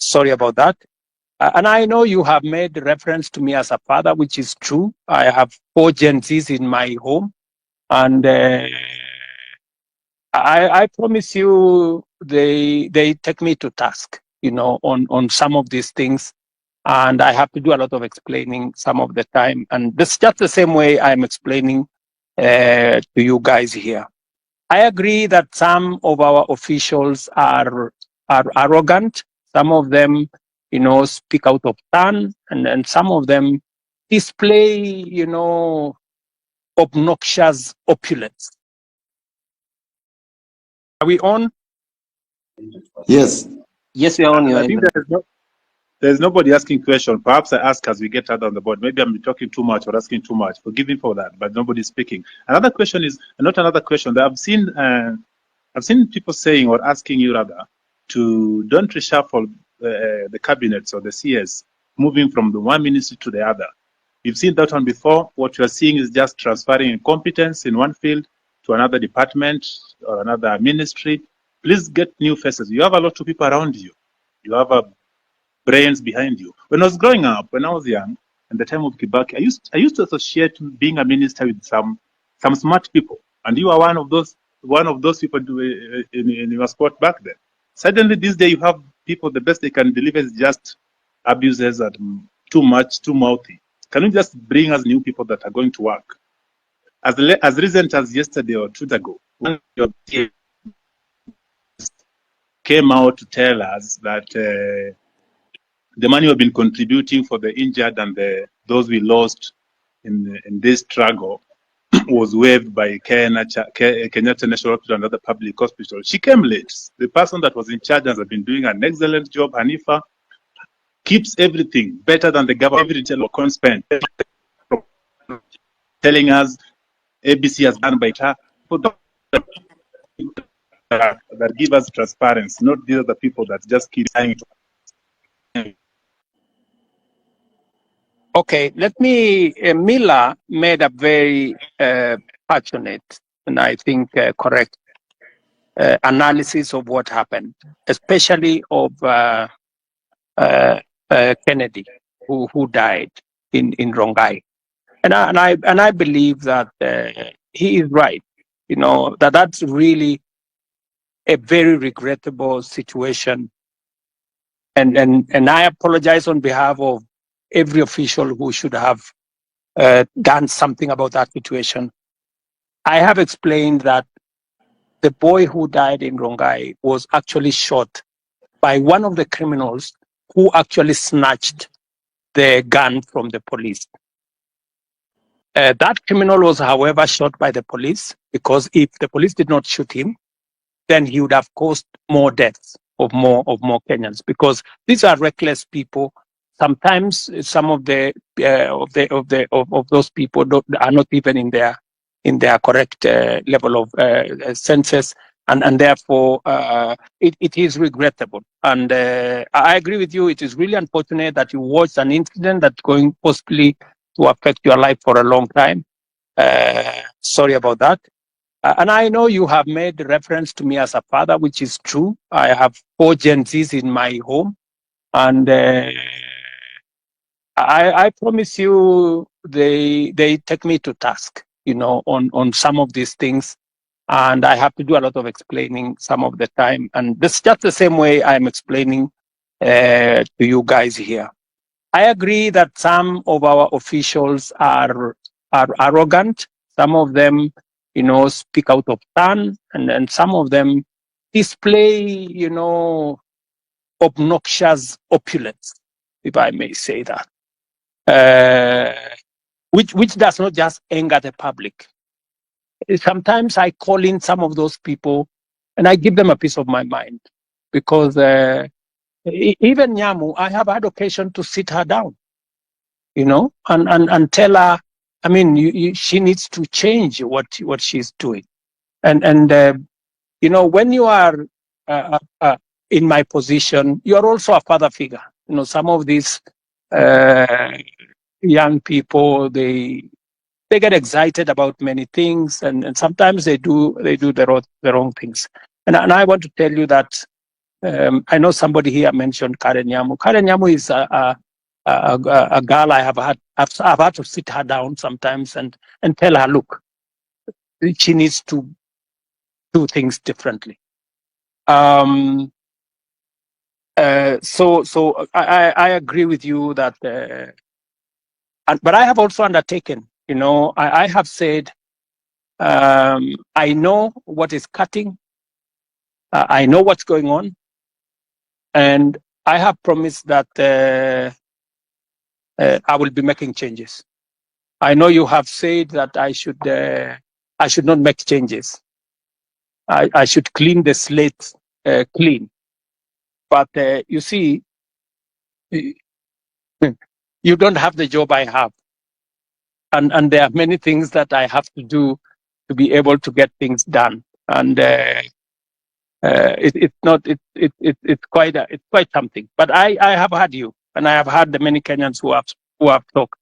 Sorry about that. And I know you have made reference to me as a father, which is true. I have 4 Gen Zs in my home. And I promise you, they take me to task, on some of these things. And I have to do a lot of explaining some of the time. And this just the same way I'm explaining to you guys here. I agree that some of our officials are arrogant. Some of them, speak out of turn, and some of them display, obnoxious opulence. Are we on? Yes. Yes, we are on. I think there's nobody asking question. Perhaps I ask as we get out on the board. Maybe I'm talking too much or asking too much. Forgive me for that, but nobody's speaking. Another question is not another question that I've seen people saying or asking you rather to don't reshuffle the cabinets or the CS, moving from the one ministry to the other. You've seen that one before. What you're seeing is just transferring competence in one field to another department or another ministry. Please get new faces. You have a lot of people around you. You have brains behind you. When I was growing up, when I was young, at the time of Kibaki, I used to associate being a minister with some smart people, and you are one of those people in your sport back then. Suddenly, this day, you have people. The best they can deliver is just abuses and too much, too mouthy. Can you just bring us new people that are going to work? As recent as yesterday or 2 days ago, one of your peers came out to tell us that the money we've been contributing for the injured and those we lost in this struggle was waived by Kenyatta National Hospital and other public hospitals. She came late. The person that was in charge has been doing an excellent job. Hanifa keeps everything better than the government. Every retail can spend. Telling us ABC has done by her. That give us transparency, not these other people that just keep saying it. Okay, let me. Mila made a very passionate and I think correct analysis of what happened, especially of Kennedy, who died in Rongai, and I believe that he is right. That's really a very regrettable situation, and I apologize on behalf of every official who should have done something about that situation. I have explained that the boy who died in Rongai was actually shot by one of the criminals who actually snatched the gun from the police. That criminal was, however, shot by the police because if the police did not shoot him, then he would have caused more deaths of more Kenyans, because these are reckless people. Sometimes some of those people are not even in their correct level of senses, and therefore it is regrettable. And I agree with you. It is really unfortunate that you watched an incident that's going possibly to affect your life for a long time. Sorry about that. And I know you have made reference to me as a father, which is true. I have 4 Gen Zs in my home, and I promise you, they take me to task, on some of these things, and I have to do a lot of explaining some of the time. And this is just the same way I'm explaining to you guys here. I agree that some of our officials are arrogant. Some of them, speak out of turn, and some of them display, obnoxious opulence, if I may say that. Which does not just anger the public. Sometimes I call in some of those people and I give them a piece of my mind, because even Nyamu, I have had occasion to sit her down, and tell her, I mean, she needs to change what she's doing. And when you are in my position, you are also a father figure. Some of these young people, they get excited about many things, and sometimes they do the wrong things. And I want to tell you that I know somebody here mentioned Karen Nyamu. Karen Nyamu is a girl I've had to sit her down sometimes and tell her, look, she needs to do things differently. So I agree with you that, but I have also undertaken, I have said, I know what is cutting. I know what's going on. And I have promised that I will be making changes. I know you have said that I should not make changes. I should clean the slate clean. But you see, you don't have the job I have. And there are many things that I have to do to be able to get things done. And it's quite something. But I have had you, and I have had the many Kenyans who have talked.